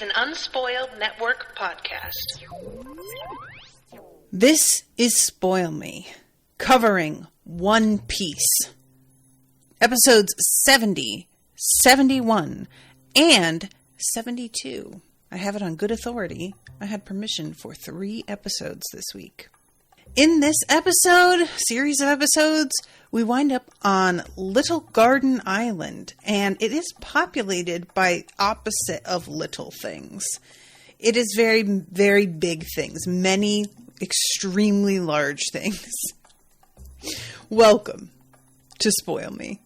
an Unspoiled Network podcast. This is Spoil Me, covering One Piece. Episodes 70, 71, and 72. I have it on good authority. I had permission for 3 episodes this week. In this series of episodes, we wind up on Little Garden Island, and it is populated by opposite of little things. It is very, very big things. Many extremely large things. Welcome to Spoil Me.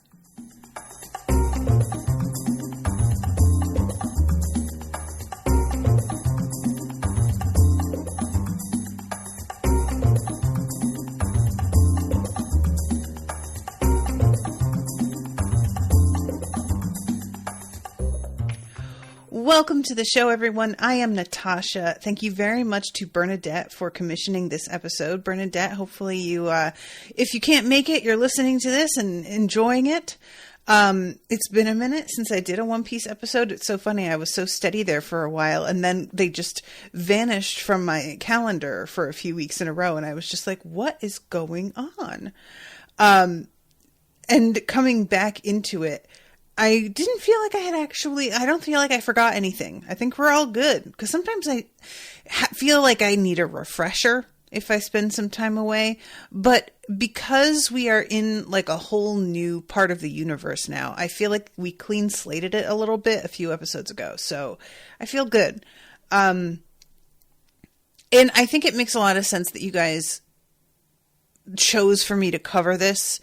Welcome to the show, everyone. I am Natasha. Thank you very much to Bernadette for commissioning this episode. Bernadette, hopefully you, if you can't make it, you're listening to this and enjoying it. It's been a minute since I did a One Piece episode. It's so funny. I was so steady there for a while, and then they just vanished from my calendar for a few weeks in a row, and I was just like, what is going on? And coming back into it, I didn't feel like I don't feel like I forgot anything. I think we're all good. Because sometimes I feel like I need a refresher if I spend some time away. But because we are in like a whole new part of the universe now, I feel like we clean slated it a little bit a few episodes ago. So I feel good. And I think it makes a lot of sense that you guys chose for me to cover this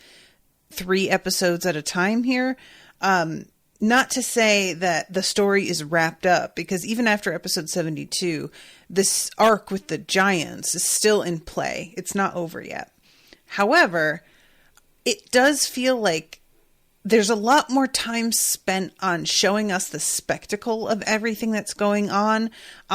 3 episodes at a time here. Not to say that the story is wrapped up, because even after episode 72, this arc with the giants is still in play. It's not over yet. However, it does feel like there's a lot more time spent on showing us the spectacle of everything that's going on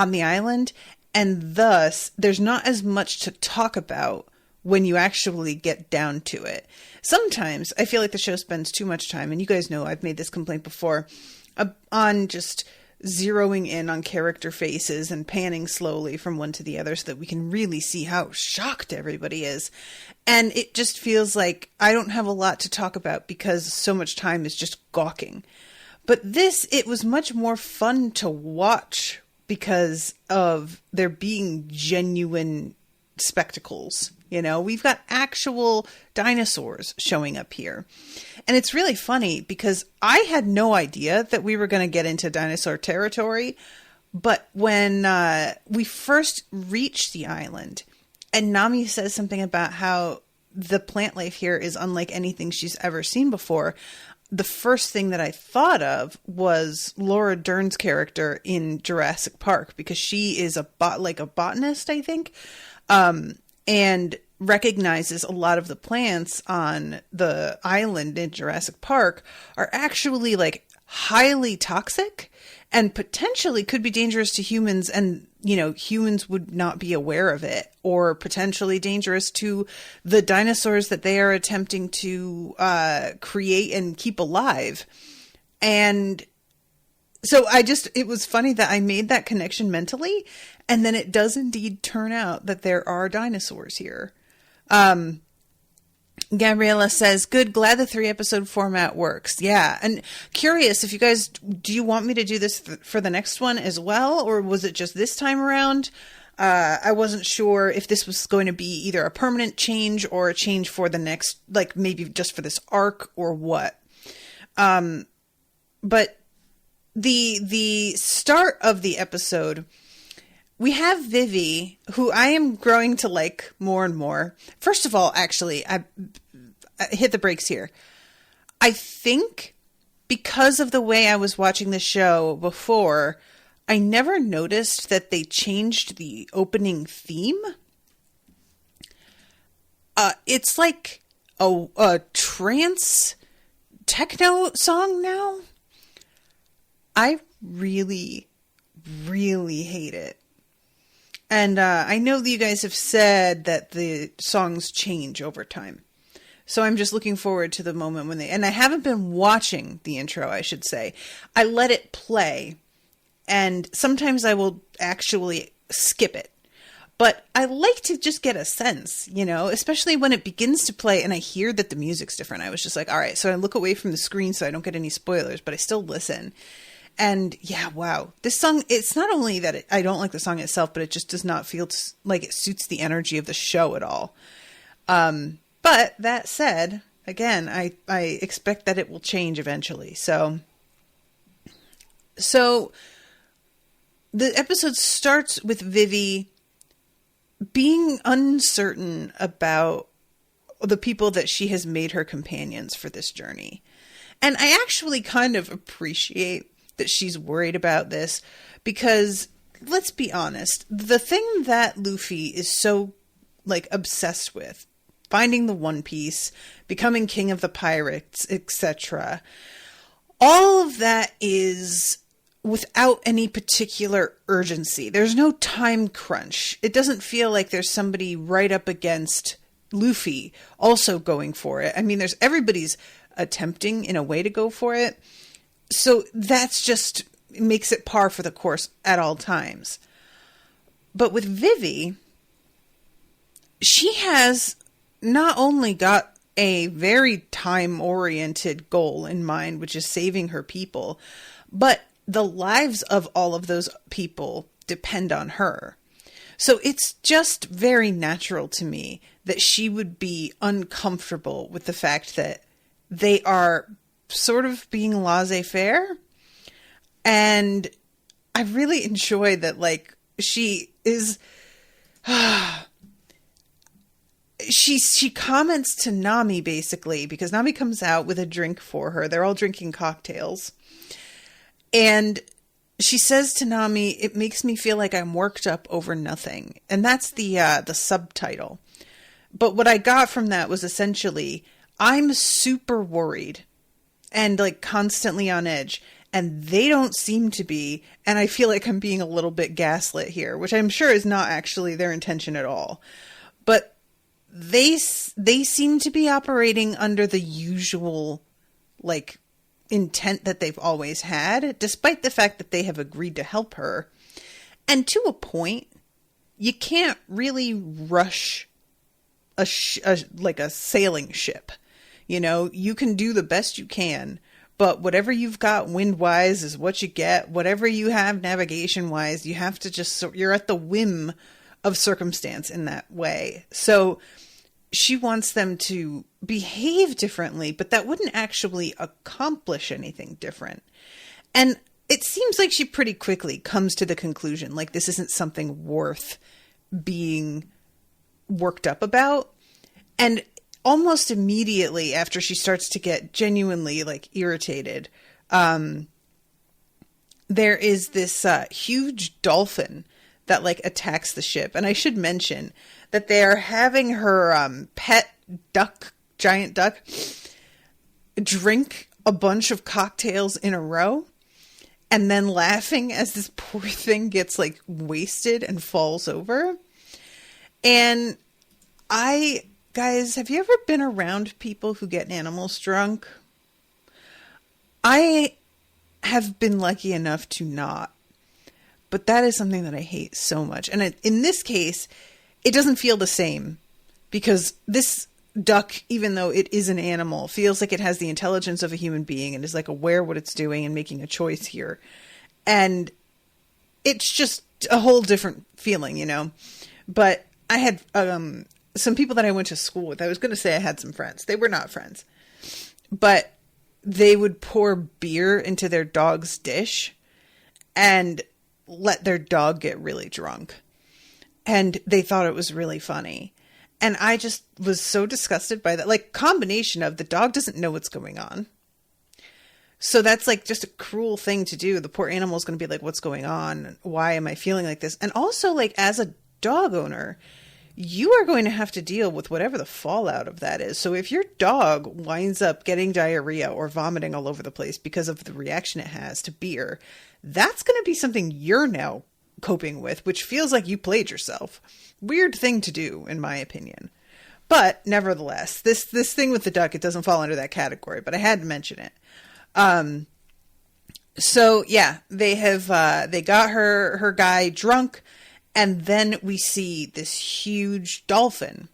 the island, and thus there's not as much to talk about when you actually get down to it. Sometimes I feel like the show spends too much time, and you guys know I've made this complaint before, on just zeroing in on character faces and panning slowly from one to the other so that we can really see how shocked everybody is. And it just feels like I don't have a lot to talk about because so much time is just gawking. But it was much more fun to watch because of there being genuine spectacles. You know, we've got actual dinosaurs showing up here. And it's really funny because I had no idea that we were going to get into dinosaur territory. But when we first reach the island and Nami says something about how the plant life here is unlike anything she's ever seen before, the first thing that I thought of was Laura Dern's character in Jurassic Park, because she is a botanist, I think. And recognizes a lot of the plants on the island in Jurassic Park are actually like highly toxic and potentially could be dangerous to humans, and humans would not be aware of it, or potentially dangerous to the dinosaurs that they are attempting to create and keep alive. And so it was funny that I made that connection mentally, and then it does indeed turn out that there are dinosaurs here. Gabriella says, good, glad the 3-episode format works. Yeah, and curious if you guys, do you want me to do this for the next one as well, or was it just this time around? I wasn't sure if this was going to be either a permanent change or a change for the next, like maybe just for this arc or what. But the start of the episode, we have Vivi, who I am growing to like more and more. First of all, actually, I hit the brakes here. I think because of the way I was watching the show before, I never noticed that they changed the opening theme. It's like a trance techno song now. I really, really hate it. And I know that you guys have said that the songs change over time. So I'm just looking forward to the moment when and I haven't been watching the intro, I should say. I let it play. And sometimes I will actually skip it. But I like to just get a sense, you know, especially when it begins to play and I hear that the music's different. I was just like, all right, so I look away from the screen so I don't get any spoilers, but I still listen. And yeah, wow. This song, it's not only that I don't like the song itself, but it just does not feel like it suits the energy of the show at all. But that said, again, I expect that it will change eventually. So the episode starts with Vivi being uncertain about the people that she has made her companions for this journey. And I actually kind of appreciate that she's worried about this because, let's be honest, the thing that Luffy is so, like, obsessed with, finding the One Piece, becoming king of the pirates, etc., all of that is without any particular urgency. There's no time crunch. It doesn't feel like there's somebody right up against Luffy also going for it. I mean, everybody's attempting in a way to go for it. So that's just makes it par for the course at all times. But with Vivi, she has not only got a very time-oriented goal in mind, which is saving her people, but the lives of all of those people depend on her. So it's just very natural to me that she would be uncomfortable with the fact that they are sort of being laissez-faire. And I really enjoy that, like, she is... She comments to Nami, basically, because Nami comes out with a drink for her. They're all drinking cocktails. And she says to Nami, "It makes me feel like I'm worked up over nothing." And that's the subtitle. But what I got from that was essentially, I'm super worried and, like, constantly on edge. And they don't seem to be. And I feel like I'm being a little bit gaslit here, which I'm sure is not actually their intention at all. But they seem to be operating under the usual, like, intent that they've always had, despite the fact that they have agreed to help her. And to a point, you can't really rush a sailing ship. You know, you can do the best you can, but whatever you've got wind-wise is what you get. Whatever you have navigation-wise, you have to you're at the whim of circumstance in that way. So she wants them to behave differently, but that wouldn't actually accomplish anything different. And it seems like she pretty quickly comes to the conclusion, like, this isn't something worth being worked up about. And almost immediately after she starts to get genuinely, like, irritated, there is this huge dolphin that, like, attacks the ship. And I should mention that they are having her pet duck, giant duck, drink a bunch of cocktails in a row and then laughing as this poor thing gets, like, wasted and falls over. And guys, have you ever been around people who get animals drunk? I have been lucky enough to not. But that is something that I hate so much. And in this case, it doesn't feel the same. Because this duck, even though it is an animal, feels like it has the intelligence of a human being and is, like, aware what it's doing and making a choice here. And it's just a whole different feeling, you know. But I had some people that I went to school with. I was going to say I had some friends. They were not friends. But they would pour beer into their dog's dish and let their dog get really drunk. And they thought it was really funny. And I just was so disgusted by that. Like, combination of the dog doesn't know what's going on. So that's, like, just a cruel thing to do. The poor animal is going to be like, what's going on? Why am I feeling like this? And also, like, as a dog owner, you are going to have to deal with whatever the fallout of that is. So if your dog winds up getting diarrhea or vomiting all over the place because of the reaction it has to beer, that's going to be something you're now coping with, which feels like you played yourself. Weird thing to do, in my opinion. But nevertheless, this thing with the duck, it doesn't fall under that category, but I had to mention it. So yeah, they got her guy drunk, and then we see this huge dolphin.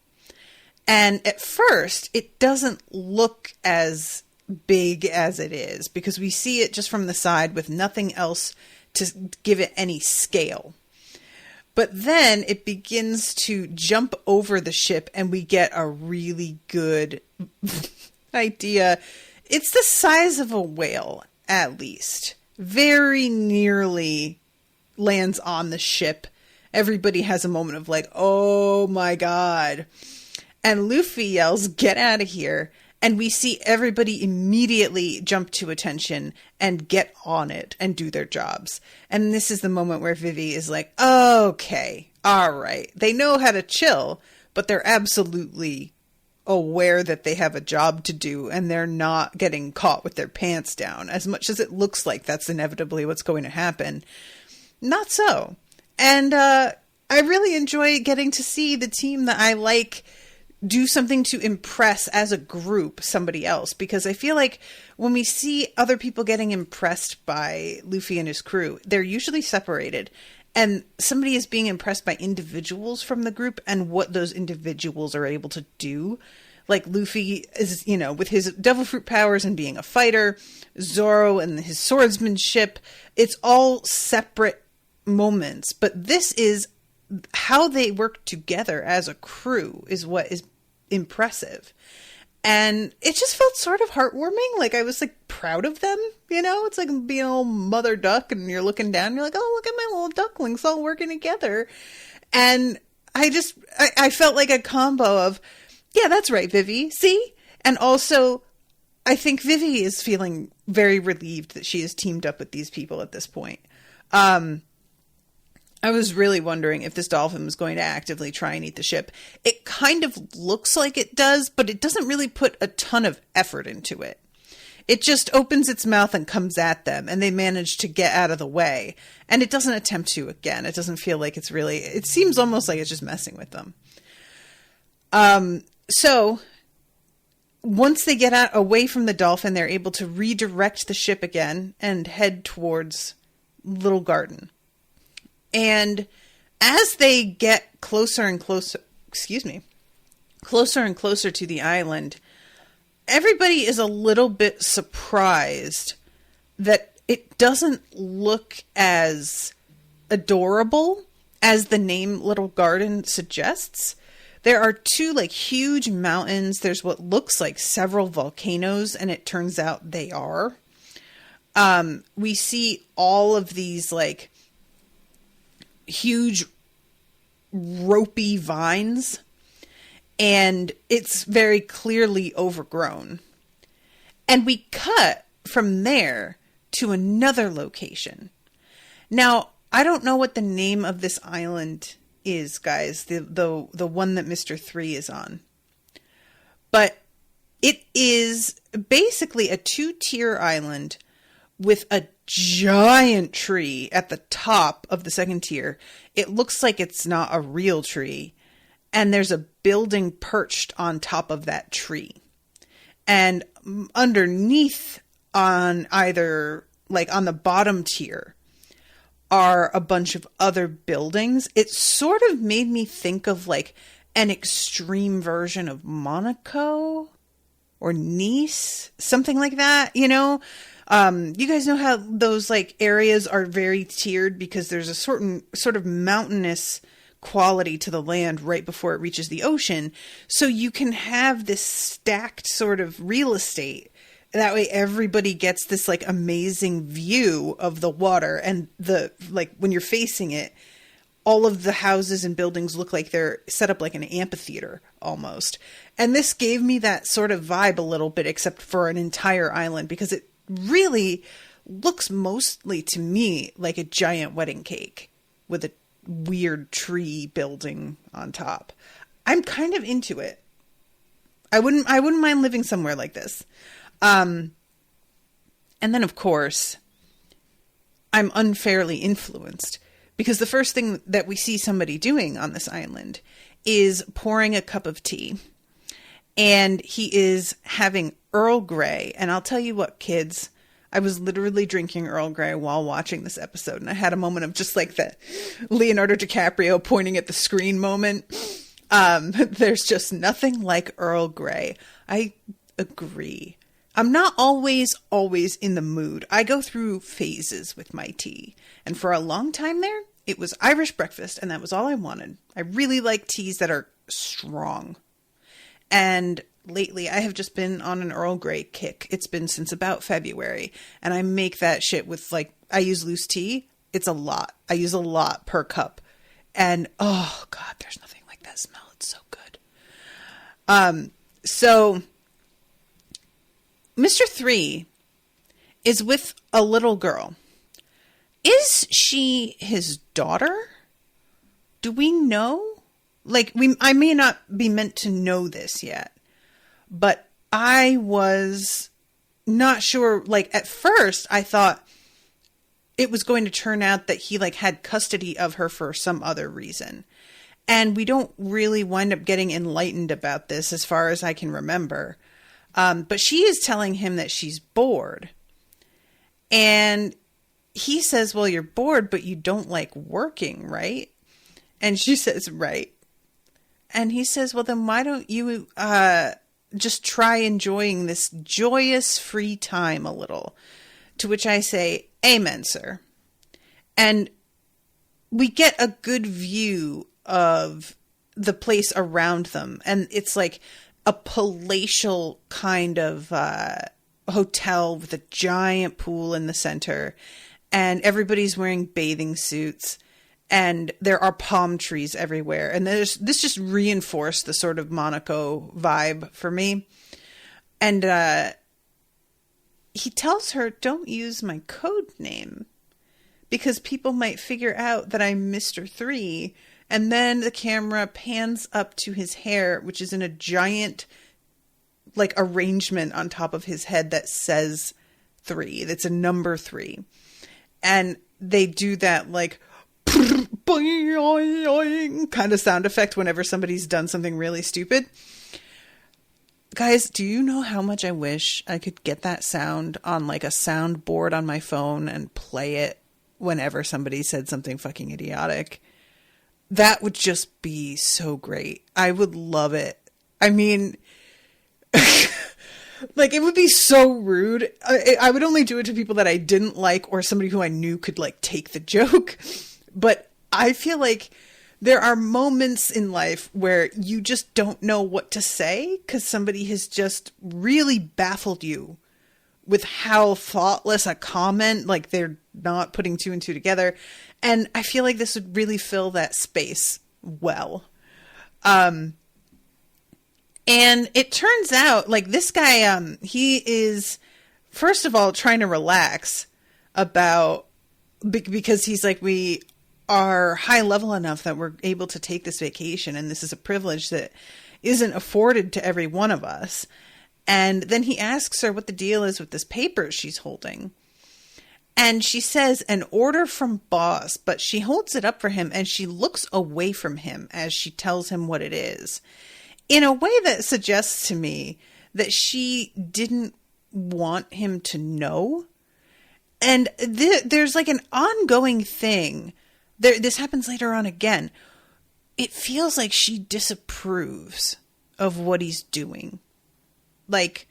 And at first, it doesn't look as big as it is because we see it just from the side with nothing else to give it any scale. But then it begins to jump over the ship and we get a really good idea. It's the size of a whale, at least. Very nearly lands on the ship. Everybody has a moment of like, oh my God. And Luffy yells, get out of here. And we see everybody immediately jump to attention and get on it and do their jobs. And this is the moment where Vivi is like, okay, all right. They know how to chill, but they're absolutely aware that they have a job to do and they're not getting caught with their pants down. As much as it looks like that's inevitably what's going to happen, not so. And I really enjoy getting to see the team that I like do something to impress as a group somebody else, because I feel like when we see other people getting impressed by Luffy and his crew, they're usually separated and somebody is being impressed by individuals from the group and what those individuals are able to do. Like Luffy is, with his devil fruit powers and being a fighter, Zoro and his swordsmanship, it's all separate moments, but this is how they work together as a crew is what is impressive. And it just felt sort of heartwarming. Like I was like proud of them, it's like being a little mother duck and you're looking down and you're like, oh, look at my little ducklings all working together. And I felt like a combo of, yeah, that's right, Vivi, see? And also I think Vivi is feeling very relieved that she has teamed up with these people at this point. I was really wondering if this dolphin was going to actively try and eat the ship. It kind of looks like it does, but it doesn't really put a ton of effort into it. It just opens its mouth and comes at them, and they manage to get out of the way. And it doesn't attempt to again. It doesn't feel like it's really... It seems almost like it's just messing with them. So, once they get away from the dolphin, they're able to redirect the ship again and head towards Little Garden. And as they get closer and closer to the island, everybody is a little bit surprised that it doesn't look as adorable as the name Little Garden suggests. There are two huge mountains. There's what looks like several volcanoes, and it turns out they are. We see all of these huge ropey vines, and it's very clearly overgrown. And we cut from there to another location. Now, I don't know what the name of this island is, guys, the one that Mr. 3 is on. But it is basically a 2-tier island with a giant tree at the top of the second tier. It looks like it's not a real tree. And there's a building perched on top of that tree. And underneath on either, on the bottom tier, are a bunch of other buildings. It sort of made me think of an extreme version of Monaco or Nice, something like that, you guys know how those areas are very tiered because there's a certain sort of mountainous quality to the land right before it reaches the ocean. So you can have this stacked sort of real estate. That way everybody gets this amazing view of the water, and when you're facing it, all of the houses and buildings look like they're set up like an amphitheater almost. And this gave me that sort of vibe a little bit, except for an entire island, because it really looks mostly to me like a giant wedding cake with a weird tree building on top. I'm kind of into it. I wouldn't mind living somewhere like this. And then of course, I'm unfairly influenced because the first thing that we see somebody doing on this island is pouring a cup of tea. And he is having Earl Grey. And I'll tell you what, kids, I was literally drinking Earl Grey while watching this episode, and I had a moment of just like the Leonardo DiCaprio pointing at the screen moment. There's just nothing like Earl Grey. I agree. I'm not always in the mood. I go through phases with my tea. And for a long time there, it was Irish breakfast, and that was all I wanted. I really like teas that are strong. And lately, I have just been on an Earl Grey kick. It's been since about February. And I make that shit with, like, I use loose tea. It's a lot. I use a lot per cup. And, oh, God, there's nothing like that smell. It's so good. So Mr. 3 is with a little girl. Is she his daughter? Do we know? Like, I may not be meant to know this yet, but I was not sure. Like, at first, I thought it was going to turn out that he, like, had custody of her for some other reason. And we don't really wind up getting enlightened about this as far as I can remember. But she is telling him that she's bored. And he says, well, you're bored, but you don't like working, right? And she says, right. And he says, well, then why don't you just try enjoying this joyous free time a little? To which I say, amen, sir. And we get a good view of the place around them. And it's like a palatial kind of hotel with a giant pool in the center. And everybody's wearing bathing suits. And there are palm trees everywhere. And this just reinforced the sort of Monaco vibe for me. And he tells her, don't use my code name, because people might figure out that I'm Mr. 3. And then the camera pans up to his hair, which is in a giant, like, arrangement on top of his head that says 3. That's a number 3. And they do that, like, kind of sound effect whenever somebody's done something really stupid. Guys, do you know how much I wish I could get that sound on, like, a soundboard on my phone and play it whenever somebody said something fucking idiotic? That would just be so great. I would love it. I mean, like, it would be so rude. I would only do it to people that I didn't like, or somebody who I knew could, like, take the joke. But I feel like there are moments in life where you just don't know what to say because somebody has just really baffled you with how thoughtless a comment, like they're not putting two and two together. And I feel like this would really fill that space well. And it turns out, like, this guy, he is, first of all, trying to relax about, because he's like, we are high level enough that we're able to take this vacation, and this is a privilege that isn't afforded to every one of us. And then he asks her what the deal is with this paper she's holding. And she says, an order from boss, but she holds it up for him and she looks away from him as she tells him what it is, in a way that suggests to me that she didn't want him to know. And there's like an ongoing thing. This happens later on again. It feels like she disapproves of what he's doing. Like,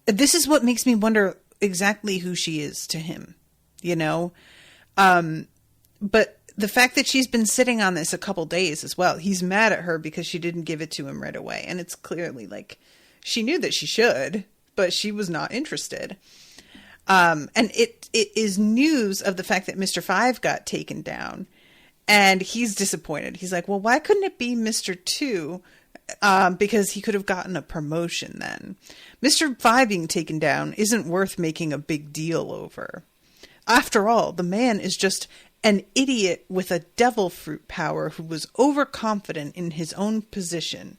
this is what makes me wonder exactly who she is to him, you know? But the fact that she's been sitting on this a couple days as well, he's mad at her because she didn't give it to him right away. And it's clearly like, she knew that she should, but she was not interested. And it is news of the fact that Mr. 5 got taken down, and he's disappointed. He's like, well, why couldn't it be Mr. 2? Because he could have gotten a promotion then. Mr. 5 being taken down isn't worth making a big deal over. After all, the man is just an idiot with a devil fruit power who was overconfident in his own position.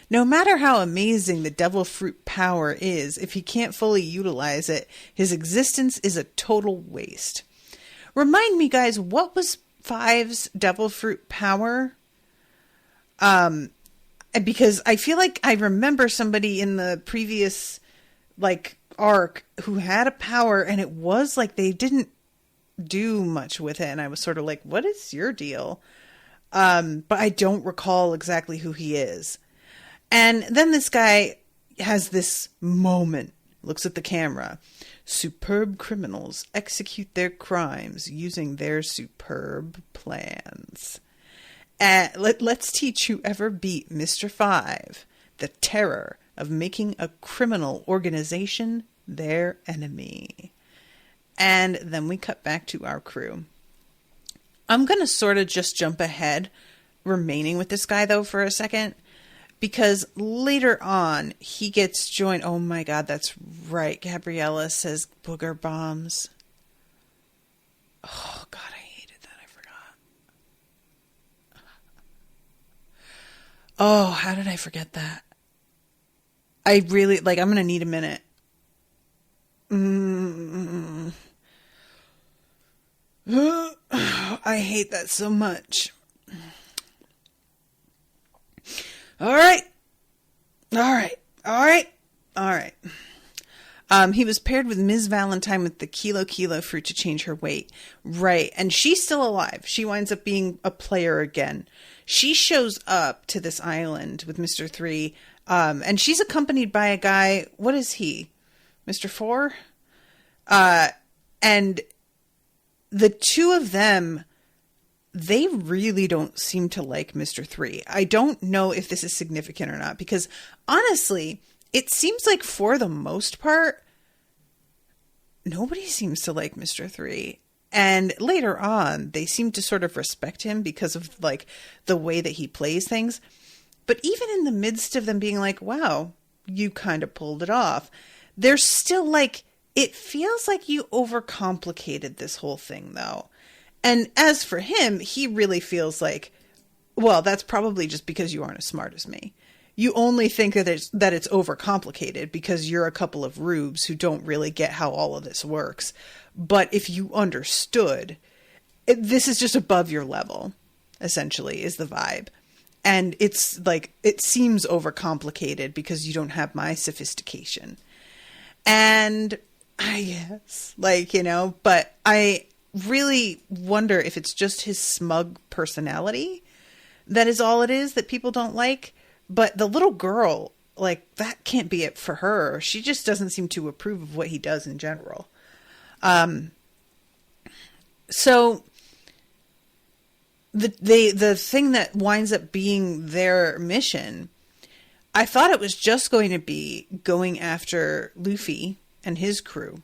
No matter how amazing the devil fruit power is, if he can't fully utilize it, his existence is a total waste. Remind me, guys, what was 5's devil fruit power? Because I feel like I remember somebody in the previous, like, arc who had a power, and it was like they didn't do much with it. And I was sort of like, what is your deal? But I don't recall exactly who he is. And then this guy has this moment, looks at the camera. Superb criminals execute their crimes using their superb plans. Let's teach whoever beat Mr. Five the terror of making a criminal organization their enemy. And then we cut back to our crew. I'm going to sort of just jump ahead, remaining with this guy, though, for a second. Because later on, he gets joined... Oh my god, that's right. Gabriella says booger bombs. Oh god, I hated that. I forgot. Oh, how did I forget that? I really... I'm going to need a minute. I hate that so much. All right. He was paired with Ms. Valentine with the kilo fruit to change her weight. Right. And she's still alive. She winds up being a player again. She shows up to this island with Mr. 3. And she's accompanied by a guy. What is he? Mr. 4? And the two of them, they really don't seem to like Mr. 3. I don't know if this is significant or not, because honestly, it seems like for the most part, nobody seems to like Mr. 3. And later on, they seem to sort of respect him because of the way that he plays things. But even in the midst of them being like, wow, you kind of pulled it off, they're still it feels like you overcomplicated this whole thing, though. And as for him, he really feels like, well, that's probably just because you aren't as smart as me. You only think that it's overcomplicated because you're a couple of rubes who don't really get how all of this works. But if you understood, this is just above your level, essentially, is the vibe. And it's it seems overcomplicated because you don't have my sophistication. And yes, but I really wonder if it's just his smug personality that is all it is that people don't like. But the little girl, that can't be it for her. She just doesn't seem to approve of what he does in general. So the thing that winds up being their mission, I thought it was just going to be going after Luffy and his crew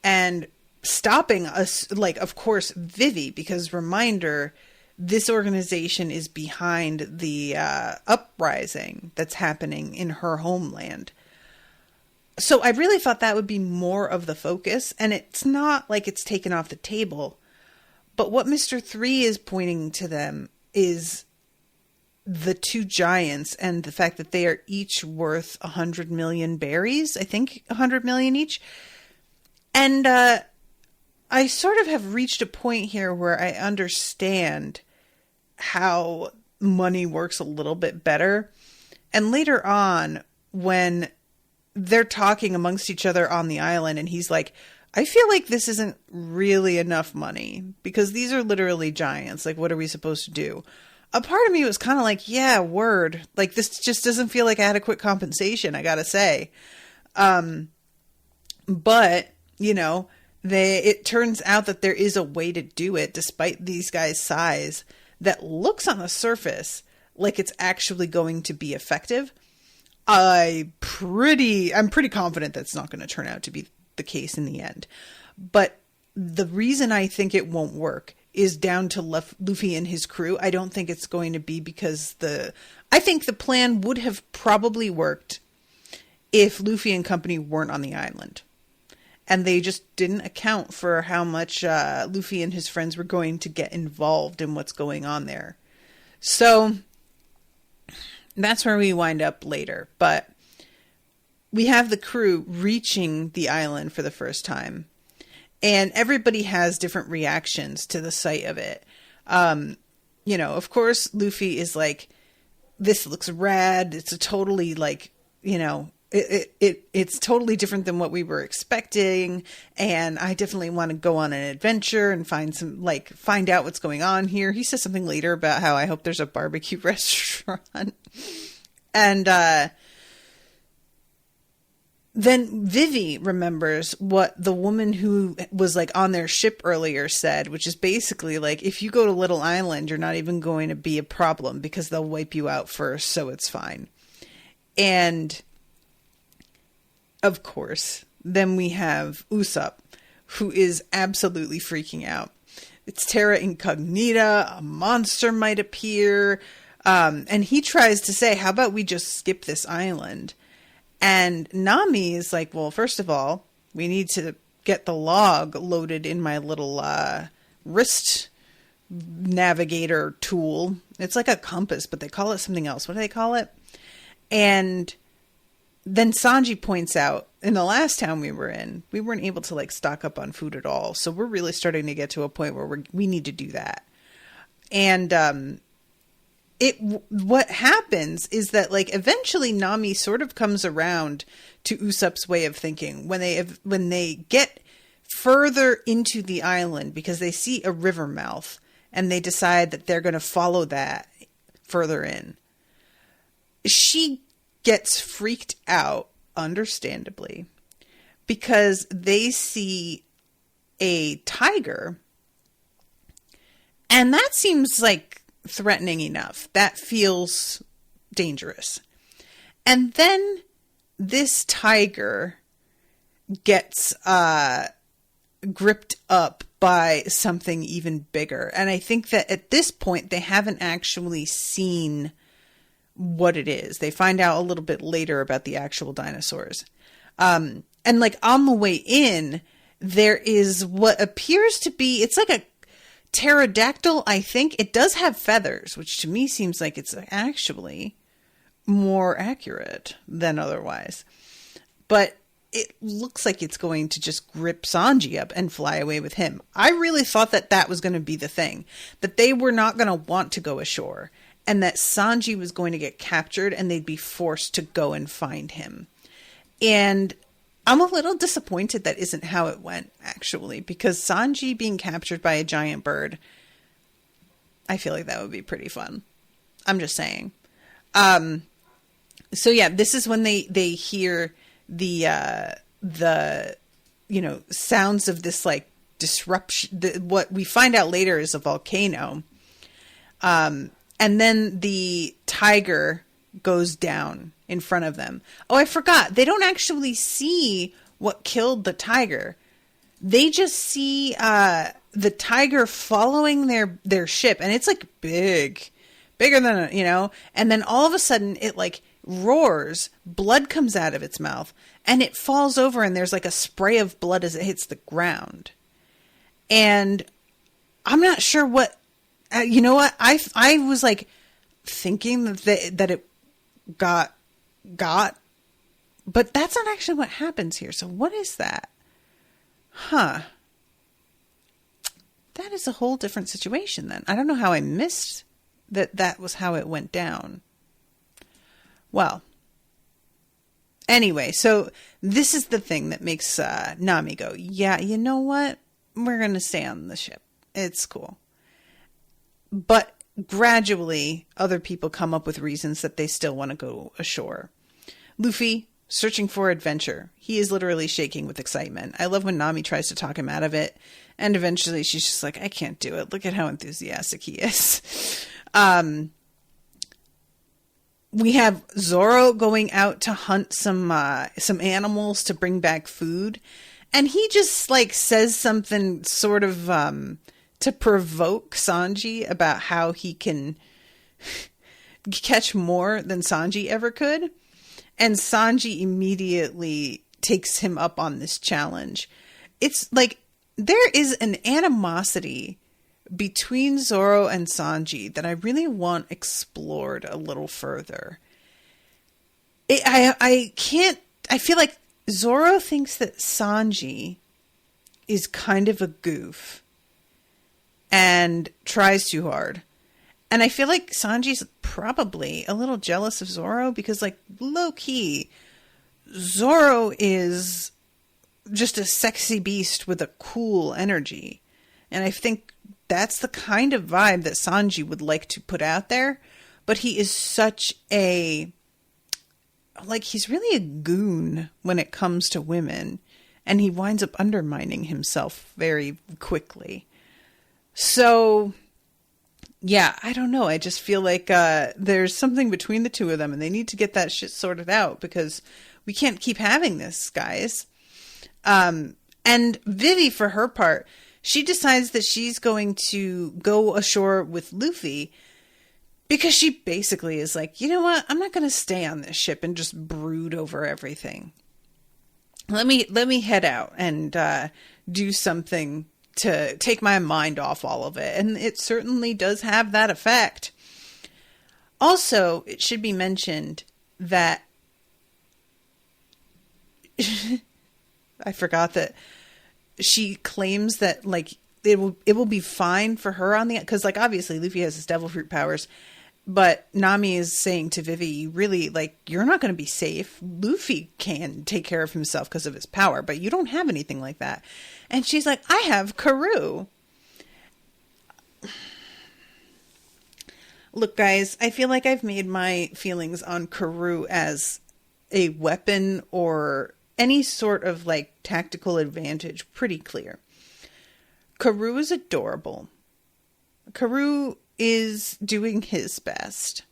and stopping us, of course, Vivi, because reminder, this organization is behind the uprising that's happening in her homeland. So I really thought that would be more of the focus, and it's not like it's taken off the table. But what Mr. 3 is pointing to them is the two giants and the fact that they are each worth 100 million berries. I think 100 million each. And I sort of have reached a point here where I understand how money works a little bit better. And later on, when they're talking amongst each other on the island, and he's like, I feel like this isn't really enough money because these are literally giants. What are we supposed to do? A part of me was kind of like, yeah, word. This just doesn't feel like adequate compensation, I gotta say. But, it turns out that there is a way to do it despite these guys' size that looks on the surface like it's actually going to be effective. I'm pretty confident that's not going to turn out to be the case in the end. But the reason I think it won't work is down to Luffy and his crew. I don't think it's going to be because I think the plan would have probably worked if Luffy and company weren't on the island. And they just didn't account for how much Luffy and his friends were going to get involved in what's going on there. So that's where we wind up later. But we have the crew reaching the island for the first time. And everybody has different reactions to the sight of it. Of course, Luffy is like, this looks rad. It's a totally it's totally different than what we were expecting, and I definitely want to go on an adventure and find out what's going on here. He says something later about how I hope there's a barbecue restaurant. And then Vivi remembers what the woman who was like on their ship earlier said, which is basically like, if you go to Little Island, you're not even going to be a problem because they'll wipe you out first, so it's fine. And of course, then we have Usopp, who is absolutely freaking out. It's terra incognita, a monster might appear, and he tries to say, how about we just skip this island? And Nami is like, well, first of all, we need to get the log loaded in my little wrist navigator tool. It's like a compass, but they call it something else. What do they call it? And then Sanji points out, in the last town we were in, we weren't able to like stock up on food at all. So we're really starting to get to a point where we need to do that. And what happens is that like eventually Nami sort of comes around to Usopp's way of thinking when they get further into the island because they see a river mouth and they decide that they're going to follow that further in. She gets freaked out, understandably, because they see a tiger, and that seems like threatening enough. That feels dangerous. And then this tiger gets gripped up by something even bigger. And I think that at this point, they haven't actually seen what it is. They find out a little bit later about the actual dinosaurs. And like on the way in, there is what appears to be, it's like a pterodactyl, I think. It does have feathers, which to me seems like it's actually more accurate than otherwise. But it looks like it's going to just grip Sanji up and fly away with him. I really thought that that was going to be the thing, that they were not going to want to go ashore and that Sanji was going to get captured and they'd be forced to go and find him. And I'm a little disappointed that isn't how it went, actually, because Sanji being captured by a giant bird, I feel like that would be pretty fun. I'm just saying. So yeah, this is when they hear the sounds of this like disruption. What we find out later is a volcano. And then the tiger goes down in front of them. Oh, I forgot. They don't actually see what killed the tiger. They just see the tiger following their ship, and it's like bigger than and then all of a sudden it like roars, blood comes out of its mouth, and it falls over, and there's like a spray of blood as it hits the ground. And I'm not sure what you know what I was like thinking that it got, but that's not actually what happens here. So what is that? Huh. That is a whole different situation then. I don't know how I missed that was how it went down. Well, anyway, so this is the thing that makes Nami go, yeah, you know what? We're going to stay on the ship. It's cool. But gradually, other people come up with reasons that they still want to go ashore. Luffy, searching for adventure. He is literally shaking with excitement. I love when Nami tries to talk him out of it. And eventually she's just like, I can't do it. Look at how enthusiastic he is. We have Zoro going out to hunt some animals to bring back food. And he just like says something sort of to provoke Sanji about how he can catch more than Sanji ever could. And Sanji immediately takes him up on this challenge. It's like there is an animosity between Zoro and Sanji that I really want explored a little further. I feel like Zoro thinks that Sanji is kind of a goof and tries too hard. And I feel like Sanji's probably a little jealous of Zoro because, like, low key, Zoro is just a sexy beast with a cool energy. And I think that's the kind of vibe that Sanji would like to put out there. But he is such a... like, he's really a goon when it comes to women. And he winds up undermining himself very quickly. So, yeah, I don't know. I just feel like there's something between the two of them. And they need to get that shit sorted out. Because we can't keep having this, guys. And Vivi, for her part, she decides that she's going to go ashore with Luffy. Because she basically is like, you know what? I'm not going to stay on this ship and just brood over everything. Let me head out and do something to take my mind off all of it. And it certainly does have that effect. Also, it should be mentioned that I forgot that she claims that like it will be fine for her on the, because like obviously Luffy has his devil fruit powers. But Nami is saying to Vivi, really, like, you're not going to be safe. Luffy can take care of himself because of his power, but you don't have anything like that. And she's like, I have Karoo. Look, guys, I feel like I've made my feelings on Karoo as a weapon or any sort of, like, tactical advantage pretty clear. Karoo is adorable. Karoo is doing his best.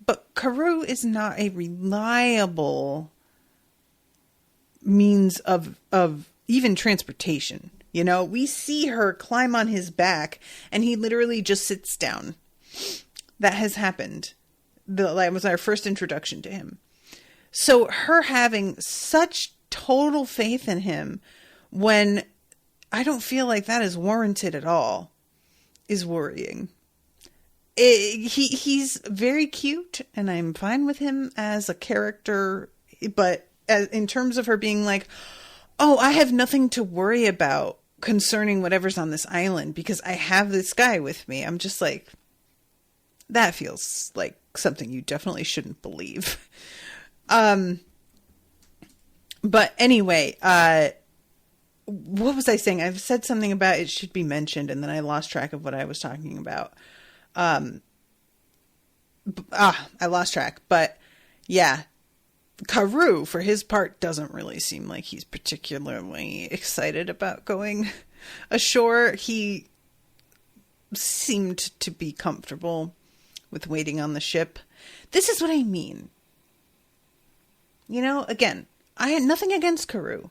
But Karoo is not a reliable means of even transportation. You know, we see her climb on his back and he literally just sits down. That has happened. That was our first introduction to him. So her having such total faith in him when I don't feel like that is warranted at all is worrying. He's very cute, and I'm fine with him as a character, but in terms of her being like, oh, I have nothing to worry about concerning whatever's on this island because I have this guy with me, I'm just like, that feels like something you definitely shouldn't believe. But anyway, what was I saying? I've said something about it should be mentioned, and then I lost track of what I was talking about. I lost track, but yeah, Karoo, for his part, doesn't really seem like he's particularly excited about going ashore. He seemed to be comfortable with waiting on the ship. This is what I mean. You know, again, I had nothing against Karoo,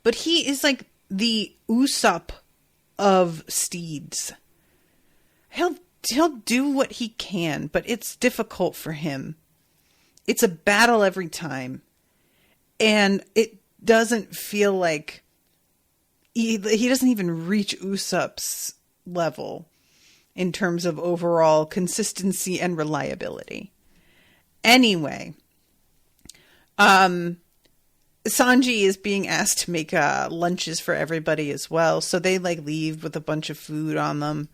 but he is like the Usopp of steeds. He'll do what he can, but it's difficult for him. It's a battle every time. And it doesn't feel like he doesn't even reach Usopp's level in terms of overall consistency and reliability. Anyway, Sanji is being asked to make lunches for everybody as well. So they like leave with a bunch of food on them.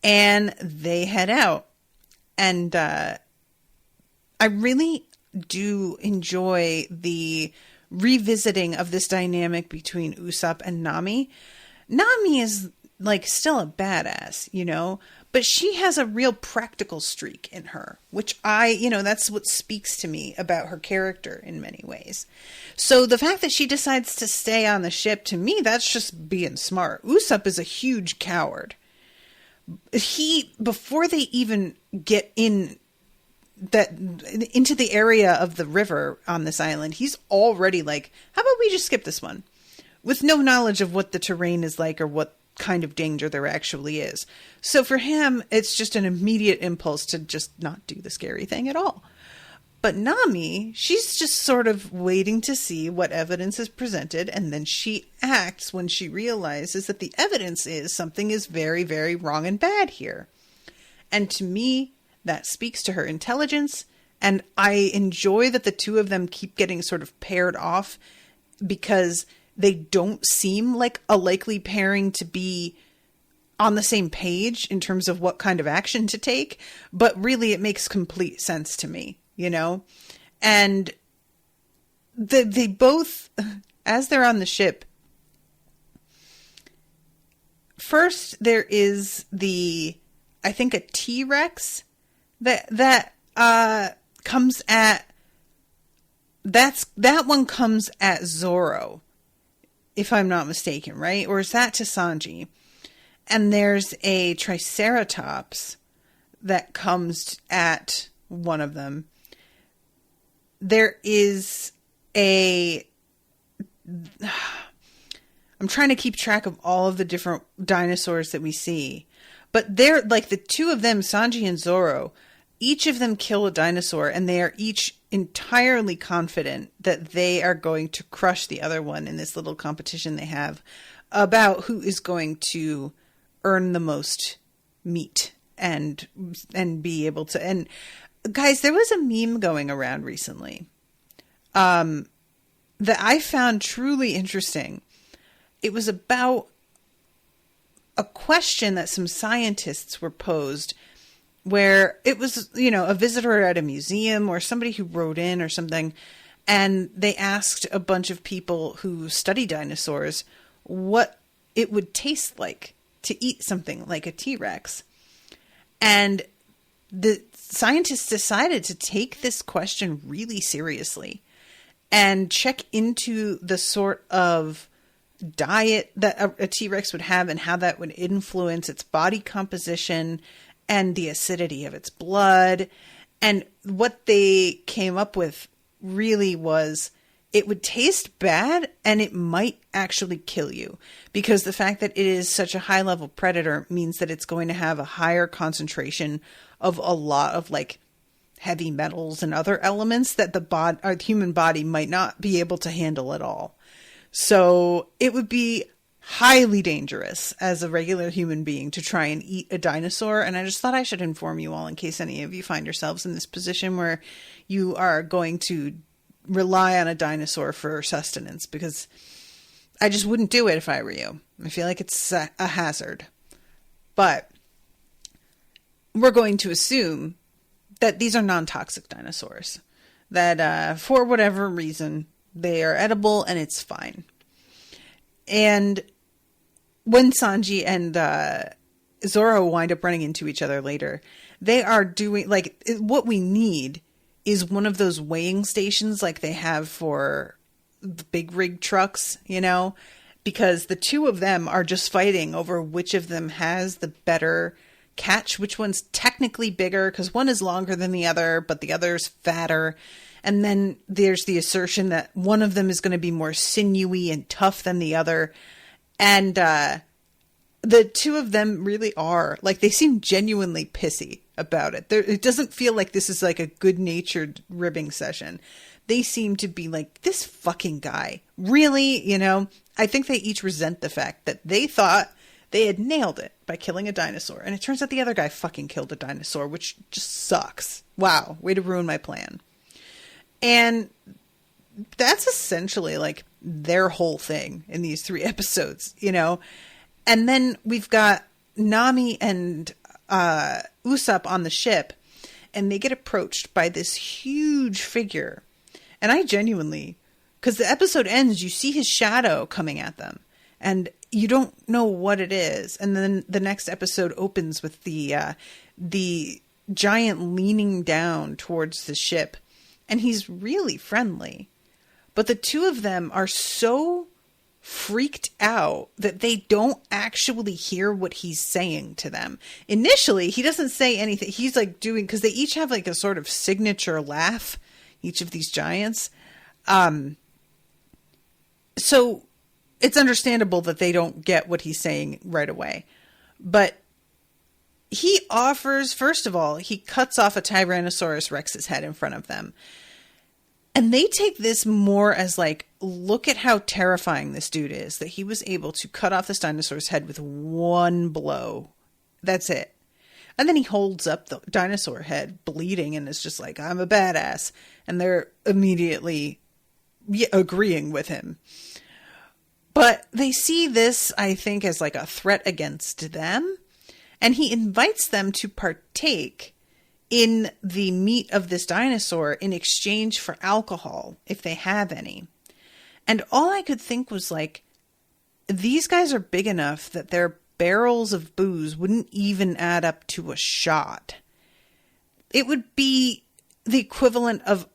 And they head out. And I really do enjoy the revisiting of this dynamic between Usopp and Nami. Nami is like still a badass, you know, but she has a real practical streak in her, which that's what speaks to me about her character in many ways. So the fact that she decides to stay on the ship, to me, that's just being smart. Usopp is a huge coward. Before they even get into the area of the river on this island, he's already like, how about we just skip this one? With no knowledge of what the terrain is like or what kind of danger there actually is. So for him, it's just an immediate impulse to just not do the scary thing at all. But Nami, she's just sort of waiting to see what evidence is presented, and then she acts when she realizes that the evidence is something is very, very wrong and bad here. And to me, that speaks to her intelligence, and I enjoy that the two of them keep getting sort of paired off because they don't seem like a likely pairing to be on the same page in terms of what kind of action to take, but really it makes complete sense to me. You know, and they both, as they're on the ship, first there is I think a T-Rex that comes at, that one comes at Zorro, if I'm not mistaken, right? Or is that to Sanji? And there's a Triceratops that comes at one of them. There is I'm trying to keep track of all of the different dinosaurs that we see. But they're like the two of them, Sanji and Zorro, each of them kill a dinosaur, and they are each entirely confident that they are going to crush the other one in this little competition they have about who is going to earn the most meat and be able to. And guys, there was a meme going around recently that I found truly interesting. It was about a question that some scientists were posed, where it was, a visitor at a museum or somebody who wrote in or something, and they asked a bunch of people who study dinosaurs what it would taste like to eat something like a T-Rex. And the scientists decided to take this question really seriously and check into the sort of diet that a T-Rex would have and how that would influence its body composition and the acidity of its blood. And what they came up with really was it would taste bad and it might actually kill you, because the fact that it is such a high level predator means that it's going to have a higher concentration of a lot of like heavy metals and other elements that the human body might not be able to handle at all. So it would be highly dangerous as a regular human being to try and eat a dinosaur. And I just thought I should inform you all in case any of you find yourselves in this position where you are going to rely on a dinosaur for sustenance, because I just wouldn't do it if I were you. I feel like it's a hazard. But we're going to assume that these are non-toxic dinosaurs, that for whatever reason they are edible and it's fine. And when Sanji and Zorro wind up running into each other later, they are doing, like, what we need is one of those weighing stations like they have for the big rig trucks, because the two of them are just fighting over which of them has the better catch, which one's technically bigger, because one is longer than the other, but the other's fatter. And then there's the assertion that one of them is going to be more sinewy and tough than the other. And the two of them really are, like, they seem genuinely pissy about it. It doesn't feel like this is like a good-natured ribbing session. They seem to be like, this fucking guy. Really? I think they each resent the fact that they thought they had nailed it by killing a dinosaur. And it turns out the other guy fucking killed a dinosaur, which just sucks. Wow. Way to ruin my plan. And that's essentially like their whole thing in these 3 episodes, And then we've got Nami and Usopp on the ship, and they get approached by this huge figure. And I genuinely, because the episode ends, you see his shadow coming at them, and you don't know what it is. And then the next episode opens with the giant leaning down towards the ship. And he's really friendly. But the two of them are so freaked out that they don't actually hear what he's saying to them. Initially, he doesn't say anything. He's like doing, because they each have like a sort of signature laugh, each of these giants. So it's understandable that they don't get what he's saying right away. But he offers, first of all, he cuts off a Tyrannosaurus Rex's head in front of them. And they take this more as like, look at how terrifying this dude is, that he was able to cut off this dinosaur's head with one blow. That's it. And then he holds up the dinosaur head bleeding and is just like, I'm a badass. And they're immediately agreeing with him. But they see this, I think, as like a threat against them. And he invites them to partake in the meat of this dinosaur in exchange for alcohol, if they have any. And all I could think was like, these guys are big enough that their barrels of booze wouldn't even add up to a shot. It would be the equivalent of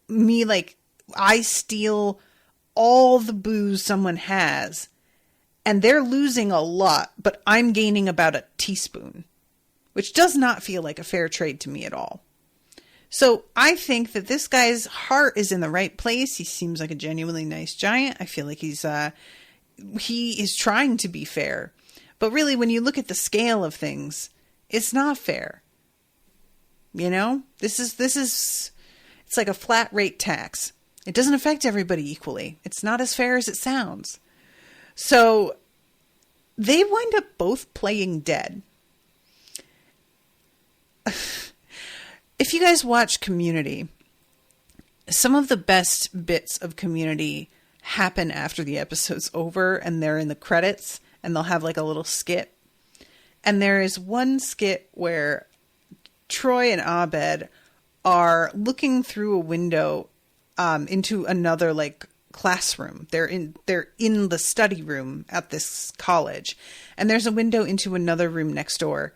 me, like, I steal all the booze someone has, and they're losing a lot, but I'm gaining about a teaspoon, which does not feel like a fair trade to me at all. So I think that this guy's heart is in the right place. He seems like a genuinely nice giant. I feel like he is trying to be fair. But really, when you look at the scale of things, it's not fair. You know, this is it's like a flat rate tax. It doesn't affect everybody equally. It's not as fair as it sounds. So they wind up both playing dead. If you guys watch Community, some of the best bits of Community happen after the episode's over and they're in the credits and they'll have like a little skit. And there is one skit where Troy and Abed are looking through a window into another like classroom. They're in the study room at this college, and there's a window into another room next door,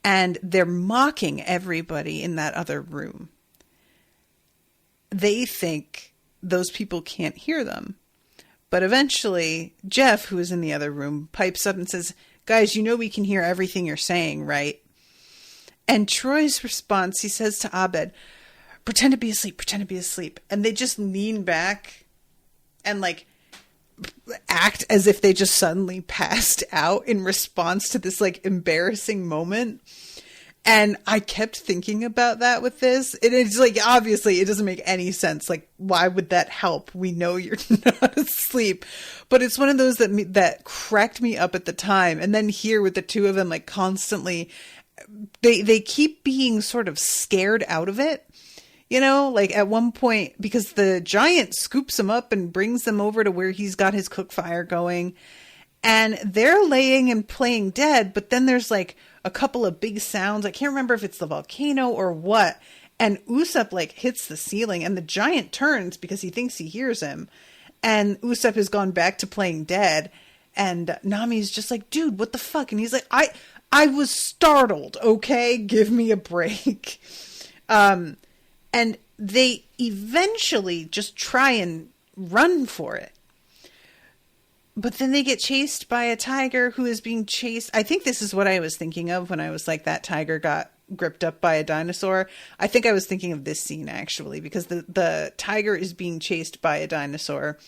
and they're mocking everybody in that other room. They think those people can't hear them. But eventually, Jeff, who is in the other room, pipes up and says, "Guys, you know we can hear everything you're saying, right?" And Troy's response, he says to Abed, "Pretend to be asleep, pretend to be asleep." And they just lean back and like act as if they just suddenly passed out in response to this like embarrassing moment. And I kept thinking about that with this. It is like, obviously it doesn't make any sense. Like, why would that help? We know you're not asleep, but it's one of those that cracked me up at the time. And then here with the two of them, like constantly, they keep being sort of scared out of it. You know, like at one point, because the giant scoops them up and brings them over to where he's got his cook fire going, and they're laying and playing dead. But then there's like a couple of big sounds. I can't remember if it's the volcano or what. And Usopp like hits the ceiling and the giant turns because he thinks he hears him. And Usopp has gone back to playing dead. And Nami's just like, "Dude, what the fuck?" And he's like, I was startled. Okay. Give me a break. And they eventually just try and run for it. But then they get chased by a tiger who is being chased. I think this is what I was thinking of when I was like, that tiger got gripped up by a dinosaur. I think I was thinking of this scene actually, because the tiger is being chased by a dinosaur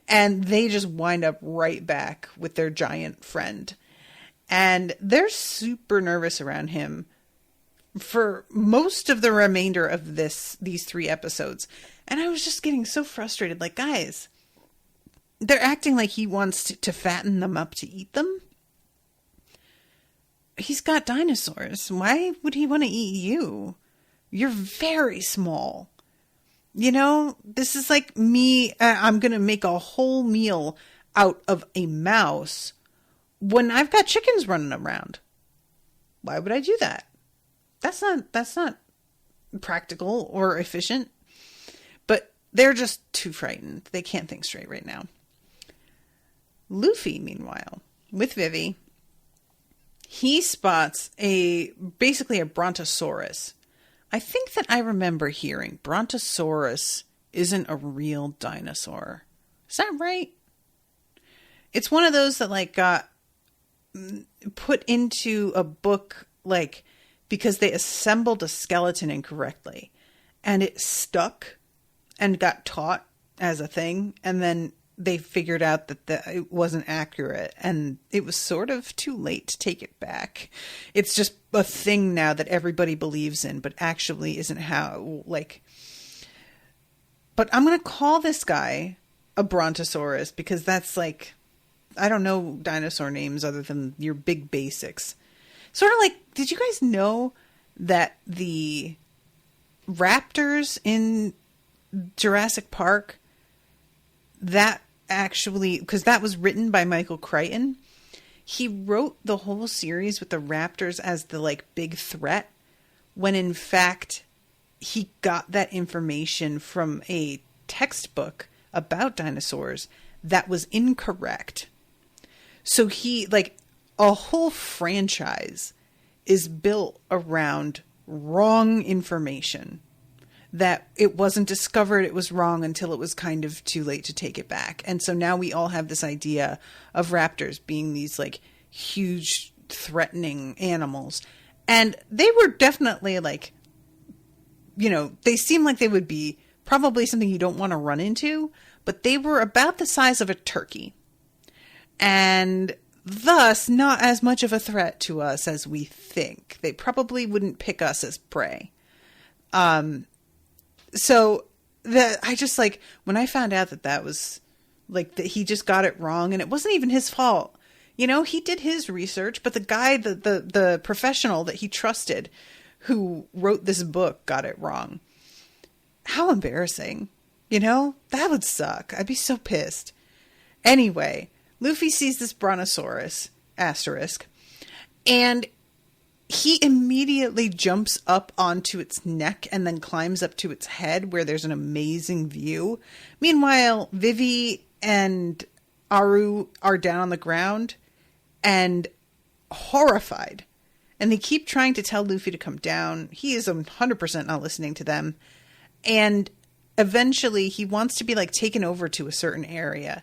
and they just wind up right back with their giant friend. And they're super nervous around him for most of the remainder of these 3 episodes. And I was just getting so frustrated. Like, guys, they're acting like he wants to fatten them up to eat them. He's got dinosaurs. Why would he want to eat you? You're very small. You know, this is like me. I'm going to make a whole meal out of a mouse when I've got chickens running around. Why would I do that? That's not practical or efficient. But they're just too frightened. They can't think straight right now. Luffy, meanwhile, with Vivi, he spots basically a Brontosaurus. I think that I remember hearing Brontosaurus isn't a real dinosaur. Is that right? It's one of those that like got put into a book like because they assembled a skeleton incorrectly and it stuck and got taught as a thing, and then they figured out that it wasn't accurate and it was sort of too late to take it back. It's just a thing now that everybody believes in, but actually isn't how, like, but I'm going to call this guy a Brontosaurus because that's like, I don't know dinosaur names other than your big basics. Sort of like, did you guys know that the raptors in Jurassic Park, that actually, because that was written by Michael Crichton, he wrote the whole series with the raptors as the like big threat, when in fact he got that information from a textbook about dinosaurs that was incorrect. So he, like, a whole franchise is built around wrong information. That it wasn't discovered, it was wrong until it was kind of too late to take it back. And so now we all have this idea of raptors being these, like, huge, threatening animals. And they were definitely, like, you know, they seem like they would be probably something you don't want to run into, but they were about the size of a turkey. And thus not as much of a threat to us as we think. They probably wouldn't pick us as prey. So I just, like, when I found out that was, like, that he just got it wrong, and it wasn't even his fault. You know, he did his research, but the guy, the professional that he trusted who wrote this book got it wrong. How embarrassing. You know, that would suck. I'd be so pissed. Anyway, Luffy sees this brontosaurus, asterisk, and he immediately jumps up onto its neck and then climbs up to its head where there's an amazing view. Meanwhile, Vivi and Aru are down on the ground and horrified. And they keep trying to tell Luffy to come down. He is 100% not listening to them. And eventually he wants to be, like, taken over to a certain area.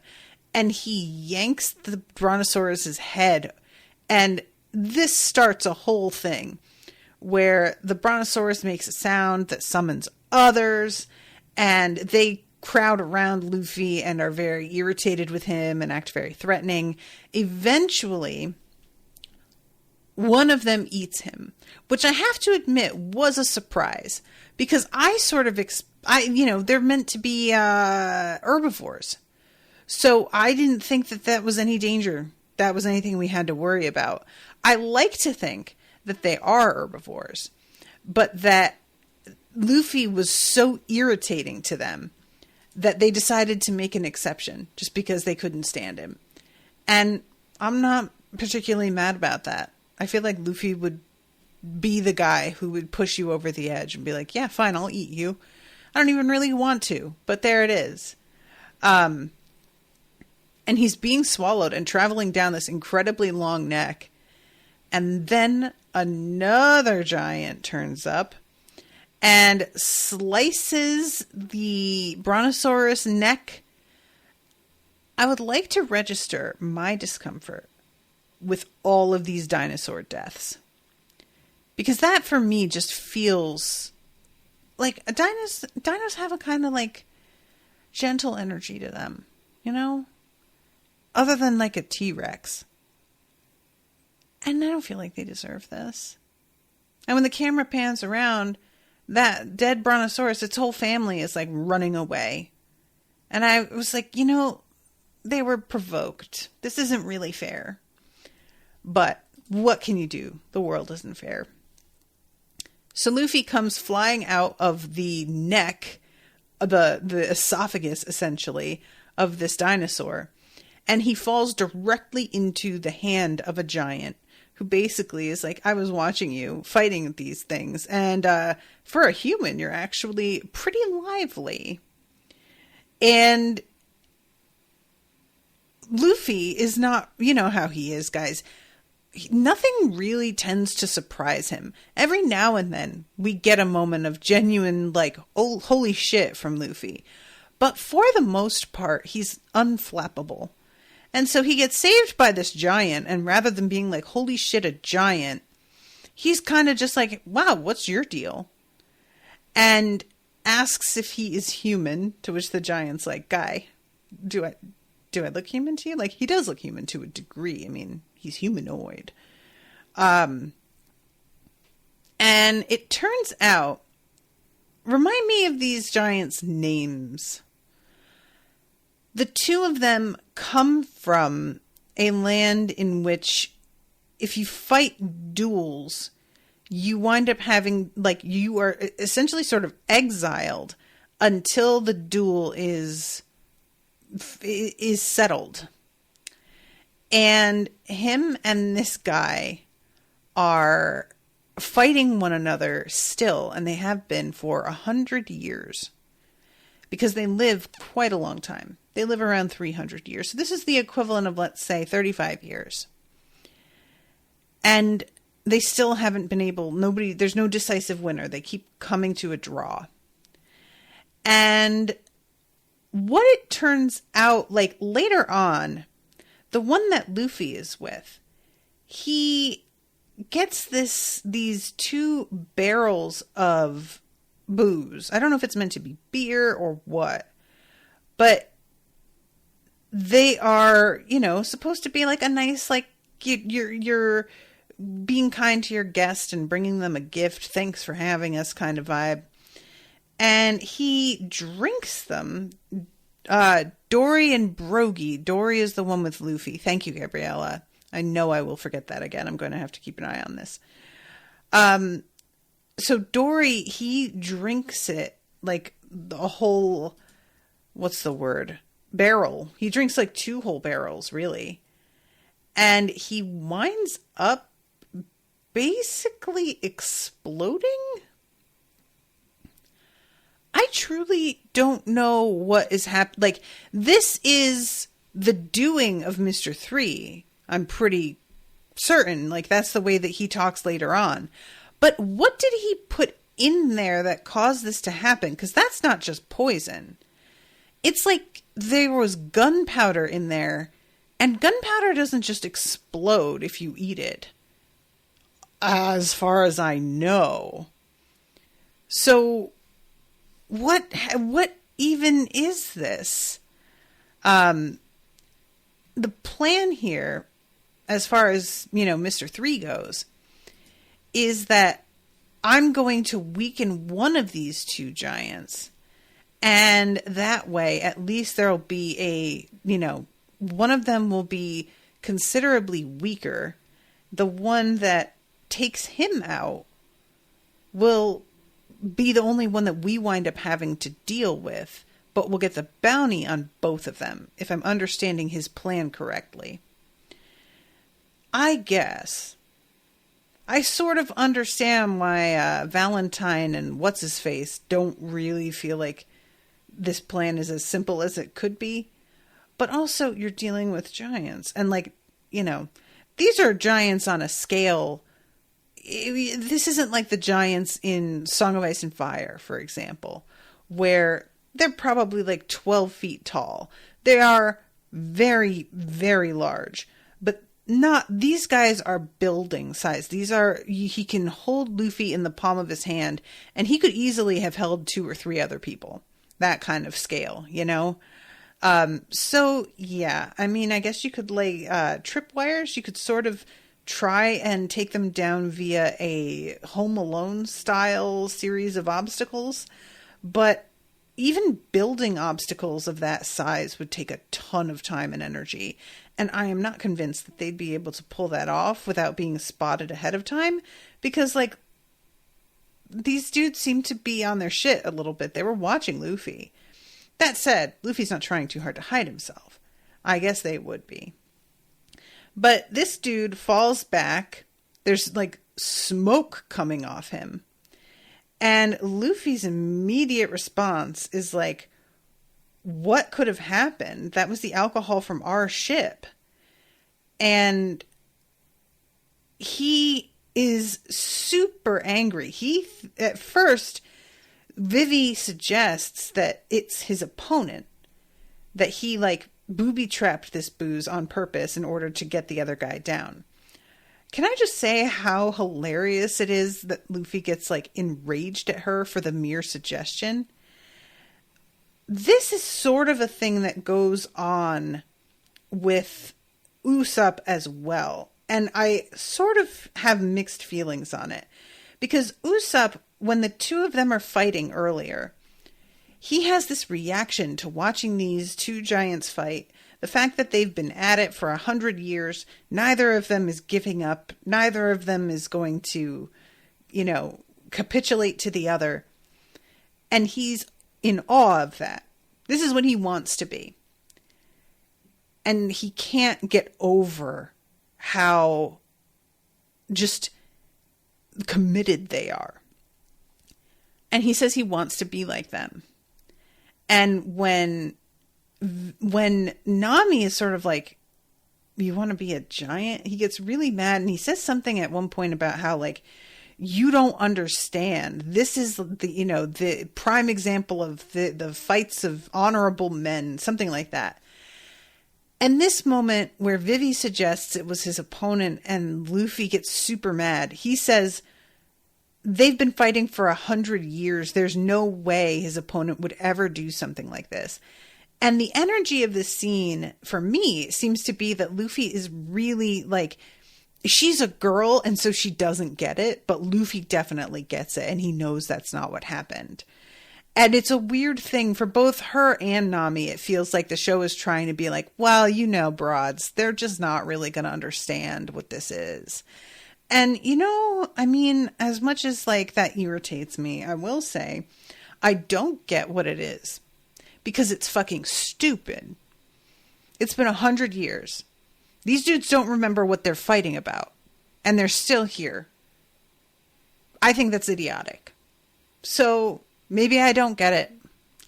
And he yanks the brontosaurus's head, and this starts a whole thing where the brontosaurus makes a sound that summons others, and they crowd around Luffy and are very irritated with him and act very threatening. Eventually, one of them eats him, which I have to admit was a surprise, because I sort of, they're meant to be herbivores. So I didn't think that was any danger. That was anything we had to worry about. I like to think that they are herbivores, but that Luffy was so irritating to them that they decided to make an exception just because they couldn't stand him. And I'm not particularly mad about that. I feel like Luffy would be the guy who would push you over the edge and be like, yeah, fine, I'll eat you. I don't even really want to, but there it is. And he's being swallowed and traveling down this incredibly long neck. And then another giant turns up and slices the brontosaurus neck. I would like to register my discomfort with all of these dinosaur deaths, because that for me just feels like dinos have a kind of, like, gentle energy to them, you know? Other than, like, a T-Rex. And I don't feel like they deserve this. And when the camera pans around, that dead brontosaurus, its whole family is, like, running away. And I was like, you know, they were provoked. This isn't really fair. But what can you do? The world isn't fair. So Luffy comes flying out of the neck, the esophagus, essentially, of this dinosaur. And he falls directly into the hand of a giant who basically is like, I was watching you fighting these things. And for a human, you're actually pretty lively. And Luffy is not, you know how he is, guys. Nothing really tends to surprise him. Every now and then we get a moment of genuine, like, oh, holy shit from Luffy. But for the most part, he's unflappable. And so he gets saved by this giant, and rather than being like, holy shit, a giant, he's kind of just like, wow, what's your deal? And asks if he is human, to which the giant's like, guy, do I look human to you? Like, he does look human to a degree. I mean, he's humanoid. And it turns out, remind me of these giants' names. The two of them come from a land in which, if you fight duels, you wind up having, like, you are essentially sort of exiled until the duel is settled. And him and this guy are fighting one another still, and they have been for 100 years. Because they live quite a long time. They live around 300 years. So this is the equivalent of, let's say, 35 years. And they still haven't been able, there's no decisive winner. They keep coming to a draw. And what it turns out, like later on, the one that Luffy is with, he gets these 2 barrels of booze. I don't know if it's meant to be beer or what, but they are, supposed to be like a nice, like you're being kind to your guest and bringing them a gift. Thanks for having us kind of vibe. And he drinks them. Dory and Brogy. Dory is the one with Luffy. Thank you, Gabriella. I know I will forget that again. I'm going to have to keep an eye on this. So Dory, he drinks it like the whole, what's the word? Barrel. He drinks like 2 whole barrels, really. And he winds up basically exploding. I truly don't know what is happening. Like, this is the doing of Mr. 3. I'm pretty certain. Like, that's the way that he talks later on. But what did he put in there that caused this to happen? Because that's not just poison. It's like there was gunpowder in there. And gunpowder doesn't just explode if you eat it. As far as I know. So, what even is this? The plan here, as far as, Mr. 3 goes, is that I'm going to weaken one of these 2 giants. And that way, at least there'll be one of them will be considerably weaker. The one that takes him out will be the only one that we wind up having to deal with, but we'll get the bounty on both of them, if I'm understanding his plan correctly. I guess. I sort of understand why Valentine and What's-His-Face don't really feel like this plan is as simple as it could be. But also, you're dealing with giants. And these are giants on a scale. This isn't like the giants in Song of Ice and Fire, for example, where they're probably like 12 feet tall. They are very, very large. But these guys are building size. He can hold Luffy in the palm of his hand, and he could easily have held 2 or 3 other people. That kind of scale, So, yeah, I mean, I guess you could lay tripwires. You could sort of try and take them down via a Home Alone style series of obstacles. But even building obstacles of that size would take a ton of time and energy. And I am not convinced that they'd be able to pull that off without being spotted ahead of time. Because, these dudes seem to be on their shit a little bit. They were watching Luffy. That said, Luffy's not trying too hard to hide himself. I guess they would be. But this dude falls back. There's smoke coming off him. And Luffy's immediate response is what could have happened? That was the alcohol from our ship. And he is super angry. At first, Vivi suggests that it's his opponent, that he booby-trapped this booze on purpose in order to get the other guy down. Can I just say how hilarious it is that Luffy gets enraged at her for the mere suggestion? This is sort of a thing that goes on with Usopp as well. And I sort of have mixed feelings on it. Because Usopp, when the 2 of them are fighting earlier, he has this reaction to watching these 2 giants fight. The fact that they've been at it for 100 years, neither of them is giving up. Neither of them is going to, capitulate to the other. And he's in awe of that. This is what he wants to be. And he can't get over how just committed they are. And he says he wants to be like them. And when Nami is sort of like, you want to be a giant? He gets really mad, and he says something at one point about how, like, you don't understand. This is the prime example of the fights of honorable men, something like that. And this moment where Vivi suggests it was his opponent and Luffy gets super mad, he says, they've been fighting for 100 years. There's no way his opponent would ever do something like this. And the energy of this scene, for me, seems to be that Luffy is really, like, she's a girl, and so she doesn't get it, but Luffy definitely gets it, and he knows that's not what happened. And it's a weird thing for both her and Nami. It feels like the show is trying to be like, well, broads, they're just not really going to understand what this is. And, I mean, as much as, like, that irritates me, I will say, I don't get what it is. Because it's fucking stupid. It's been 100 years. These dudes don't remember what they're fighting about. And they're still here. I think that's idiotic. So maybe I don't get it.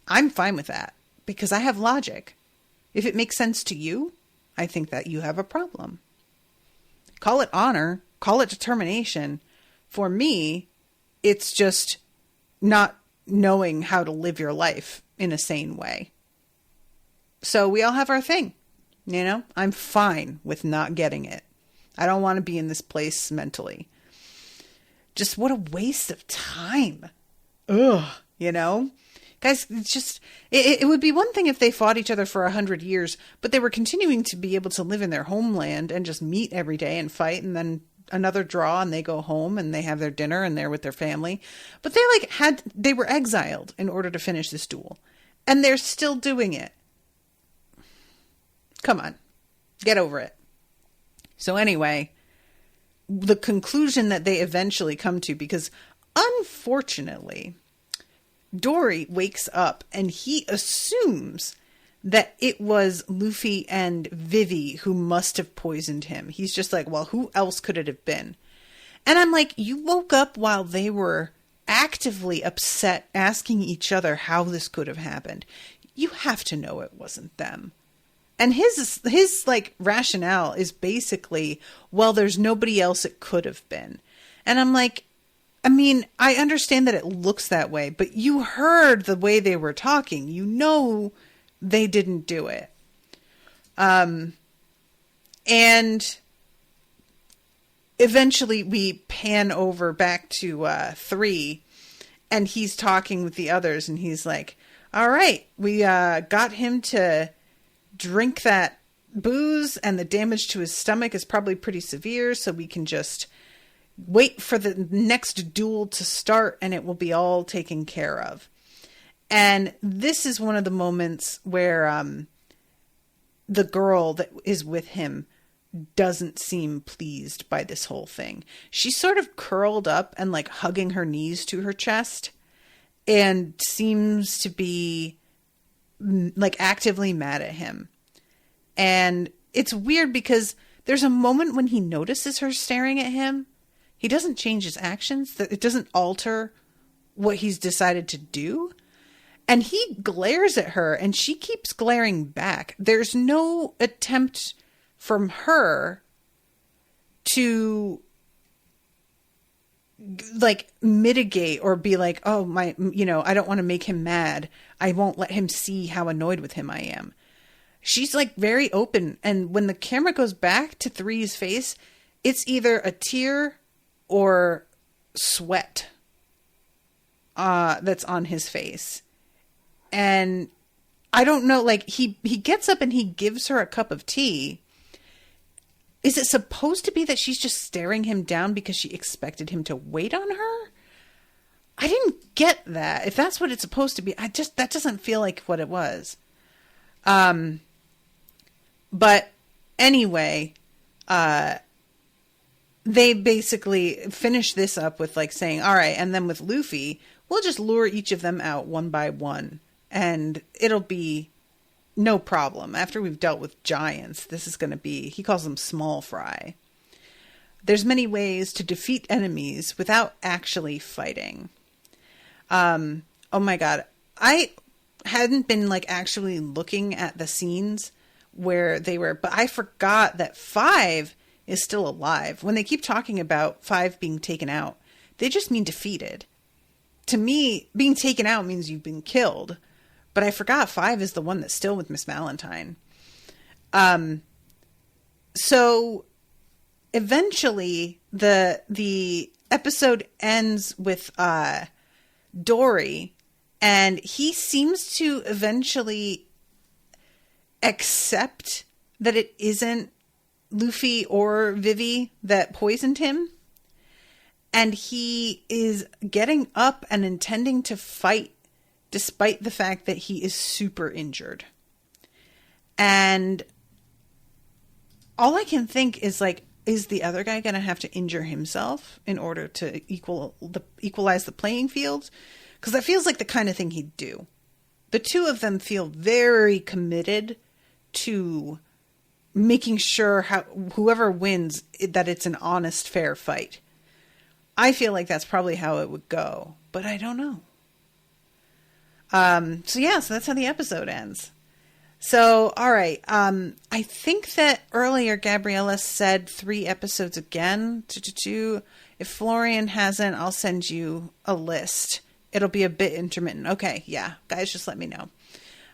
I'm fine with that. Because I have logic. If it makes sense to you, I think that you have a problem. Call it honor. Call it determination. For me, it's just not knowing how to live your life in a sane way. So we all have our thing. I'm fine with not getting it. I don't want to be in this place mentally. Just what a waste of time. Ugh, Guys, it's just, it would be one thing if they fought each other for 100 years, but they were continuing to be able to live in their homeland and just meet every day and fight, and then another draw and they go home and they have their dinner and they're with their family. But they were exiled in order to finish this duel. And they're still doing it. Come on. Get over it. So anyway, the conclusion that they eventually come to, because unfortunately, Dory wakes up and he assumes that it was Luffy and Vivi who must have poisoned him. He's just like, well, who else could it have been? And I'm like, you woke up while they were actively upset, asking each other how this could have happened. You have to know it wasn't them. And his like rationale is basically, well, there's nobody else it could have been. And I'm like, I mean, I understand that it looks that way, but you heard the way they were talking. They didn't do it. And eventually we pan over back to 3, and he's talking with the others, and he's like, all right, we got him to drink that booze, and the damage to his stomach is probably pretty severe, so we can just wait for the next duel to start, and it will be all taken care of. And this is one of the moments where the girl that is with him doesn't seem pleased by this whole thing. She's sort of curled up and like hugging her knees to her chest and seems to be like actively mad at him. And it's weird because there's a moment when he notices her staring at him. He doesn't change his actions. It doesn't alter what he's decided to do. And he glares at her and she keeps glaring back. There's no attempt from her to like mitigate or be like, oh my, I don't want to make him mad. I won't let him see how annoyed with him I am. She's like very open. And when the camera goes back to Three's face, it's either a tear or sweat that's on his face. And I don't know, like he gets up and he gives her a cup of tea. Is it supposed to be that she's just staring him down because she expected him to wait on her? I didn't get that. If that's what it's supposed to be, that doesn't feel like what it was. But anyway, they basically finish this up with like saying, all right, and then with Luffy, we'll just lure each of them out one by one. And it'll be no problem. After we've dealt with giants, this is going to be, he calls them small fry. there's many ways to defeat enemies without actually fighting. Oh my God. I hadn't been like actually looking at the scenes where they were, but I forgot that 5 is still alive. When they keep talking about 5 being taken out, they just mean defeated. To me, being taken out means you've been killed, but I forgot 5 is the one that's still with Miss Valentine. So eventually the episode ends with Dory, and he seems to eventually accept that it isn't Luffy or Vivi that poisoned him. And he is getting up and intending to fight despite the fact that he is super injured. And all I can think is like, is the other guy going to have to injure himself in order to equalize the playing field? Because that feels like the kind of thing he'd do. The two of them feel very committed to making sure whoever wins, that it's an honest, fair fight. I feel like that's probably how it would go, but I don't know. So that's how the episode ends. So, all right. I think that earlier Gabriella said 3 episodes again. If Florian hasn't, I'll send you a list. It'll be a bit intermittent. Okay, yeah. Guys, just let me know.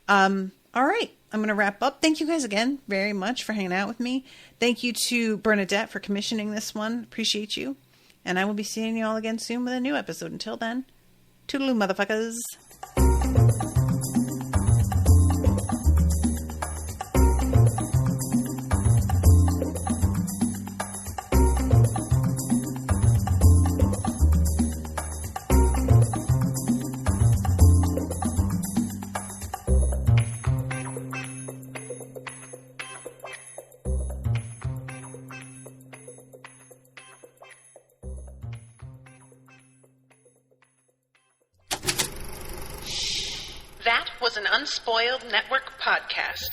All right. I'm going to wrap up. Thank you guys again very much for hanging out with me. Thank you to Bernadette for commissioning this one. Appreciate you. And I will be seeing you all again soon with a new episode. Until then, toodaloo, motherfuckers. That was an Unspoiled Network podcast.